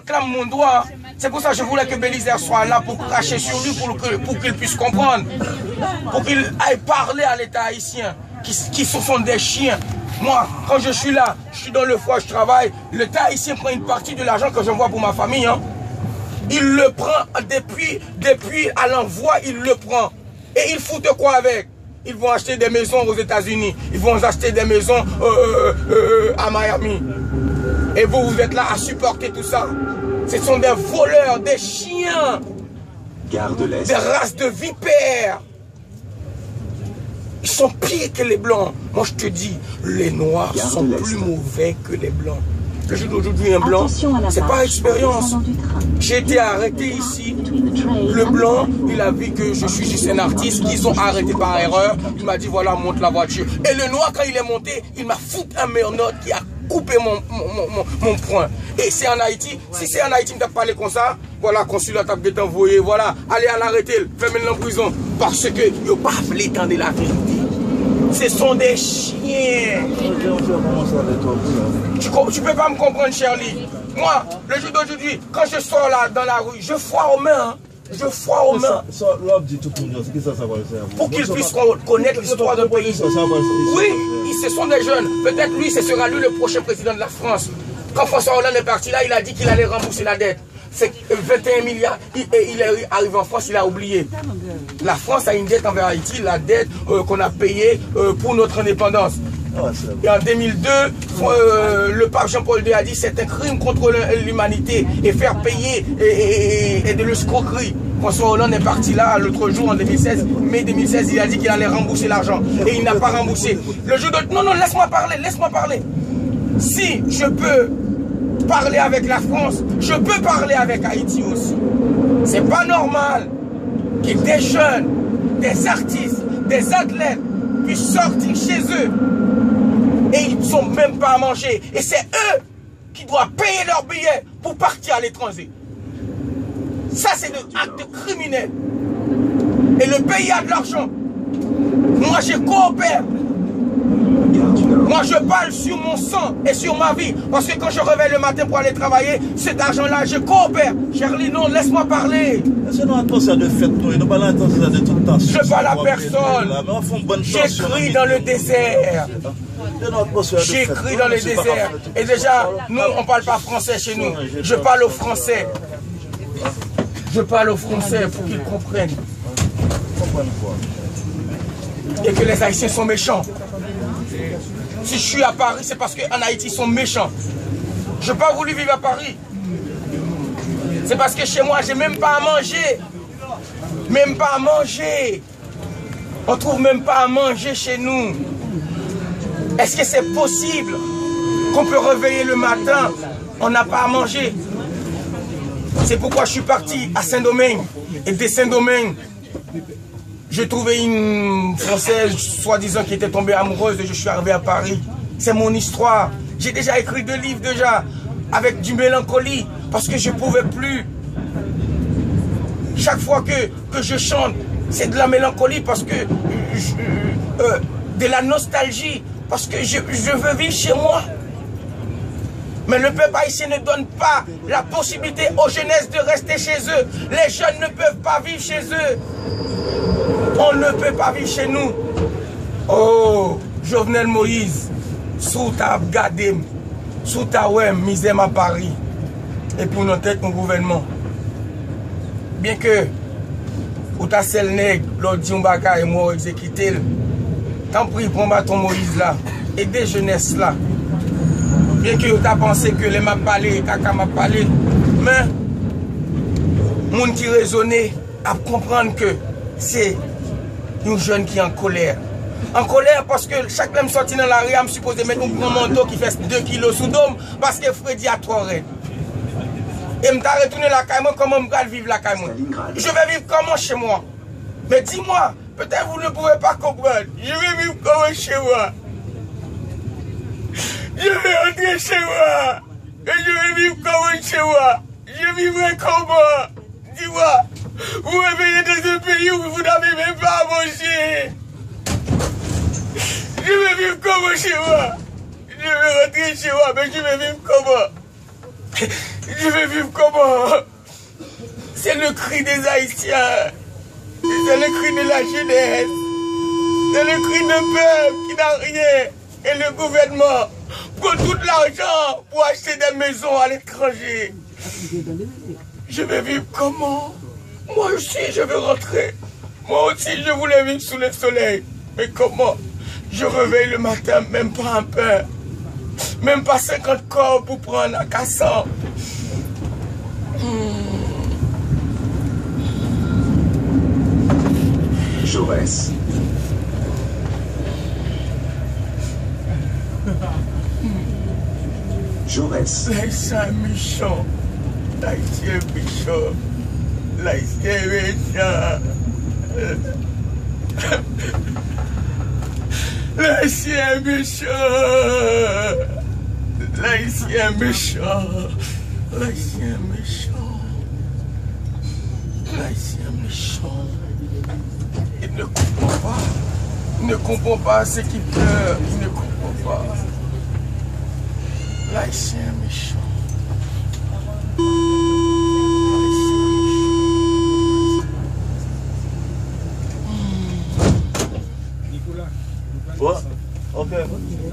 réclame mon droit. C'est pour ça que je voulais que Bélisaire soit là pour cracher sur lui, pour qu'il puisse comprendre. Pour qu'il aille parler à l'État haïtien, qui sont des chiens. Moi, quand je suis là, je suis dans le foie, je travaille. L'État haïtien prend une partie de l'argent que j'envoie pour ma famille. Hein. Il le prend depuis à l'envoi, il le prend. Et ils foutent quoi avec? Ils vont acheter des maisons aux États-Unis. Ils vont acheter des maisons à Miami. Et vous, vous êtes là à supporter tout ça. Ce sont des voleurs, des chiens. Des races de vipères. Ils sont pires que les blancs. Moi, je te dis, les noirs sont plus mauvais que les blancs. Le jour d'aujourd'hui, un blanc, c'est par expérience. J'ai été arrêté ici. Le blanc, il a vu que je suis juste un artiste, qu'ils ont arrêté par erreur. Il m'a dit, voilà, monte la voiture. Et le noir, quand il est monté, il m'a foutu un mernote qui a coupé mon poing. Et c'est en Haïti. Si c'est en Haïti, il t'a parlé comme ça. Voilà, consulat t'a été envoyé. Voilà, allez à l'arrêter, fais-le en prison. Parce que, il n'a pas voulu tendre la vérité. Ce sont des chiens. Tu peux pas me comprendre, Shirley. Moi, le jour d'aujourd'hui, quand je sors là dans la rue, je foire aux mains. Hein. Je foire aux mains. Pour qu'ils puissent connaître l'histoire d'un pays. Oui, ce sont des jeunes. Peut-être lui, ce sera lui le prochain président de la France. Quand François Hollande est parti là, il a dit qu'il allait rembourser la dette. C'est 21 milliards. Il est arrivé en France, il a oublié. La France a une dette envers Haïti, la dette qu'on a payée pour notre indépendance. Et en 2002, le pape Jean-Paul II a dit c'est un crime contre l'humanité et faire payer et de l'escroquerie. François Hollande est parti là l'autre jour en 2016, mai 2016, il a dit qu'il allait rembourser l'argent et il n'a pas remboursé. Le jour de... Non, laisse-moi parler, laisse-moi parler. Si je peux parler avec la France, je peux parler avec Haïti aussi. C'est pas normal que des jeunes, des artistes, des athlètes puissent sortir chez eux et ils ne sont même pas à manger. Et c'est eux qui doivent payer leurs billets pour partir à l'étranger. Ça, c'est un acte criminel. Et le pays a de l'argent. Moi, je coopère. Moi, je parle sur mon sang et sur ma vie. Parce que quand je réveille le matin pour aller travailler, cet argent-là, je coopère. Shirley, non, laisse-moi parler. C'est notre atmosphère de fête, nous. Nous parlons de tout le temps. Je parle à personne. J'écris dans le désert. J'écris dans le désert. Et déjà, nous, on ne parle pas français chez nous. Je parle au français. Je parle aux Français pour qu'ils comprennent. Et que les Haïtiens sont méchants. Si je suis à Paris, c'est parce qu'en Haïti, ils sont méchants. Je n'ai pas voulu vivre à Paris. C'est parce que chez moi, je n'ai même pas à manger. Même pas à manger. On ne trouve même pas à manger chez nous. Est-ce que c'est possible qu'on peut réveiller le matin, on n'a pas à manger? C'est pourquoi je suis parti à Saint-Domingue. Et de Saint-Domingue, j'ai trouvé une Française, soi-disant, qui était tombée amoureuse et je suis arrivé à Paris. C'est mon histoire. J'ai déjà écrit 2 livres déjà, avec du mélancolie, parce que je ne pouvais plus. Chaque fois que je chante, c'est de la mélancolie, parce que de la nostalgie, parce que je veux vivre chez moi. Mais le peuple haïtien ne donne pas la possibilité aux jeunesses de rester chez eux. Les jeunes ne peuvent pas vivre chez eux. On ne peut pas vivre chez nous. Oh, Jovenel Moïse, sous ta gadem, sous ta ouem, misère à Paris. Et pour notre tête, mon gouvernement. Bien que, ou ta sel nègre, l'autre dit et moi exécuté, tant pis, prends ton Moïse là, et des jeunesses là. Bien que tu as pensé que les m'a parlé, caca m'a parlé, mais moun qui raisonnait à comprendre que c'est une jeune qui est en colère. En colère parce que chaque fois que je sorti dans la rue, je me supposé mettre un grand manteau qui fait 2 kilos sous dôme parce que Freddy a trop raide. Et je me suis retourné la caille, comment je vais vivre la caille? Je vais vivre comment chez moi? Mais dis-moi, peut-être vous ne pouvez pas comprendre. Je vais vivre comment chez moi? Je vais rentrer chez moi. Et je vais vivre comment chez moi? Je vivrai comment? Dis-moi, vous réveillez dans un pays où vous n'avez même pas à manger. Je vais vivre comment chez moi? Je vais rentrer chez moi, mais je vais vivre comment? Je vais vivre comment? C'est le cri des Haïtiens. C'est le cri de la jeunesse. C'est le cri de peuple qui n'a rien. Et le gouvernement prend tout l'argent pour acheter des maisons à l'étranger. Je vais vivre comment? Moi aussi, je veux rentrer. Moi aussi, je voulais vivre sous le soleil. Mais comment? Je réveille le matin, même pas un pain. Même pas 50 corps pour prendre un cassant. Jaurès. Jaurès. L'Haïtien est méchant. L'Haïtien est méchant. L'Haïtien est méchant. L'Haïtien est méchant. L'Haïtien est méchant. L'Haïtien est méchant. L'Haïtien est méchant. Il ne comprend pas. Il ne comprend pas ce qu'il pleure. Il ne comprend pas. L'Haïtien est méchant. Ouais, ok. Préparez-nous.